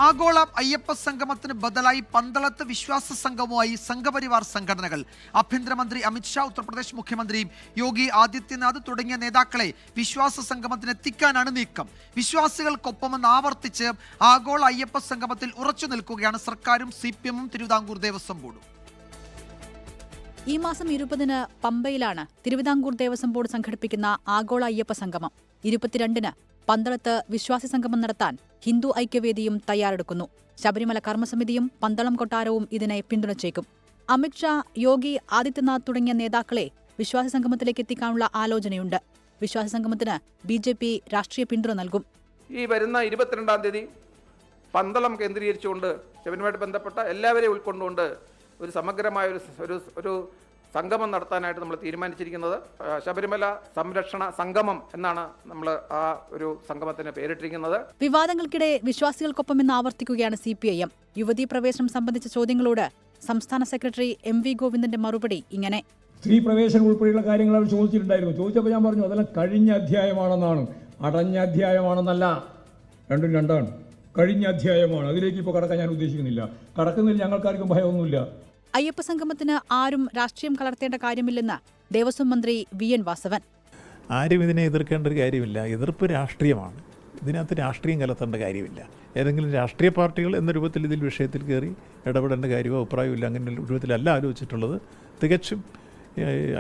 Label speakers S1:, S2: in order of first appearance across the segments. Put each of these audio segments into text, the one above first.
S1: ആഗോള അയ്യപ്പ സംഗമത്തിന് ബദലായി പന്തളത്ത് വിശ്വാസ സംഘവുമായി സംഘപരിവാർ സംഘടനകൾ. ആഭ്യന്തരമന്ത്രി അമിത്ഷാ, ഉത്തർപ്രദേശ് മുഖ്യമന്ത്രി യോഗി ആദിത്യനാഥ് തുടങ്ങിയ നേതാക്കളെ വിശ്വാസ സംഗമത്തിന് എത്തിക്കാനാണ് നീക്കം. വിശ്വാസികൾക്കൊപ്പമെന്ന് ആവർത്തിച്ച് ആഗോള അയ്യപ്പ സംഗമത്തിൽ ഉറച്ചു നിൽക്കുകയാണ് സർക്കാരും CPM-ഉം തിരുവിതാംകൂർ ദേവസ്വം ബോർഡും.
S2: ഈ മാസം 20-ന് പമ്പയിലാണ് തിരുവിതാംകൂർ ദേവസ്വം ബോർഡ് സംഘടിപ്പിക്കുന്ന ആഗോള അയ്യപ്പ സംഗമം. 22-ന് പന്തളത്ത് വിശ്വാസി സംഗമം നടത്താൻ ഹിന്ദു ഐക്യവേദിയും തയ്യാറെടുക്കുന്നു. ശബരിമല കർമ്മസമിതിയും പന്തളം കൊട്ടാരവും ഇതിനെ പിന്തുണച്ചേക്കും. അമിത്ഷാ, യോഗി ആദിത്യനാഥ് തുടങ്ങിയ നേതാക്കളെ വിശ്വാസി സംഗമത്തിലേക്ക് എത്തിക്കാനുള്ള ആലോചനയുണ്ട്. വിശ്വാസി സംഗമത്തിന് BJP രാഷ്ട്രീയ പിന്തുണ നൽകും.
S3: ഈ വരുന്ന 22-ാം തീയതി പന്തളം കേന്ദ്രീകരിച്ചുകൊണ്ട് ശബരിമലയുമായി ബന്ധപ്പെട്ട എല്ലാവരെയും ഉൾക്കൊണ്ടുകൊണ്ട് ഒരു സമഗ്രമായ ഒരു സംഗമം നടത്താനായിട്ട് നമ്മൾ തീരുമാനിച്ചിരിക്കുന്നത്. ശബരിമല സംരക്ഷണ സംഗമം എന്നാണ് നമ്മൾ ആ ഒരു സംഗമത്തിന് പേരിട്ടിരിക്കുന്നത്.
S2: വിവാദങ്ങൾക്കിടെ വിശ്വാസികൾക്കൊപ്പമെന്ന് ആവർത്തിക്കുകയാണ് CPIM. യുവതീ പ്രവേശനം സംബന്ധിച്ച ചോദ്യങ്ങളോട് സംസ്ഥാന സെക്രട്ടറി MV ഗോവിന്ദന്റെ മറുപടി ഇങ്ങനെ:
S4: സ്ത്രീ പ്രവേശനം ഉൾപ്പെടെയുള്ള കാര്യങ്ങൾ അവർ ചോദിച്ചിട്ടുണ്ടായിരുന്നു. ചോദിച്ചപ്പോൾ ഞാൻ പറഞ്ഞു അതെല്ലാം കഴിഞ്ഞ അധ്യായമാണെന്നാണ്, അടഞ്ഞ അധ്യായമാണെന്നല്ല. രണ്ടും രണ്ടാണ്. കഴിഞ്ഞ അധ്യായമാണ്. അതിലേക്ക് ഇപ്പോൾ കടക്കാൻ ഞാൻ ഉദ്ദേശിക്കുന്നില്ല. കടക്കുന്നതിൽ ഞങ്ങൾക്കാർക്കും ഭയമൊന്നുമില്ല.
S2: അയ്യപ്പ സംഗമത്തിന് ആരും രാഷ്ട്രീയം കലർത്തേണ്ട കാര്യമില്ലെന്ന് ദേവസ്വം മന്ത്രി VN വാസവൻ.
S5: ആരും ഇതിനെ എതിർക്കേണ്ട ഒരു കാര്യമില്ല. എതിർപ്പ് രാഷ്ട്രീയമാണ്. ഇതിനകത്ത് രാഷ്ട്രീയം കലർത്തേണ്ട കാര്യമില്ല. ഏതെങ്കിലും രാഷ്ട്രീയ പാർട്ടികൾ എന്ന രൂപത്തിൽ ഇതിൽ വിഷയത്തിൽ കയറി ഇടപെടേണ്ട കാര്യമോ അഭിപ്രായമോ ഇല്ല. അങ്ങനെ രൂപത്തിലല്ല ആലോചിച്ചിട്ടുള്ളത്. തികച്ചും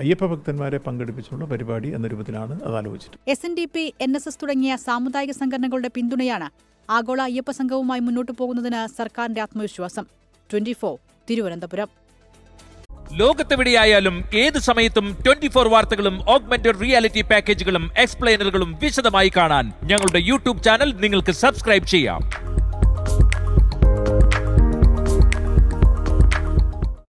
S5: അയ്യപ്പ ഭക്തന്മാരെ പങ്കെടുപ്പിച്ചുള്ള പരിപാടി എന്ന രൂപത്തിലാണ് അത് ആലോചിച്ചിട്ടുള്ളത്.
S2: SNDP, NSS തുടങ്ങിയ സാമുദായിക സംഘടനകളുടെ പിന്തുണയാണ് ആഗോള അയ്യപ്പ സംഘവുമായി മുന്നോട്ടു പോകുന്നതിന് സർക്കാരിന്റെ ആത്മവിശ്വാസം. 24 തിരുവനന്തപുരം.
S6: ലോകത്തെവിടെയായാലും ഏത് സമയത്തും 24 വാർത്തകളും ഓഗ്മെന്റഡ് റിയാലിറ്റി പാക്കേജുകളും എക്സ്പ്ലെയിനറുകളും വിശദമായി കാണാൻ ഞങ്ങളുടെ YouTube ചാനൽ നിങ്ങൾക്ക് സബ്സ്ക്രൈബ് ചെയ്യാം.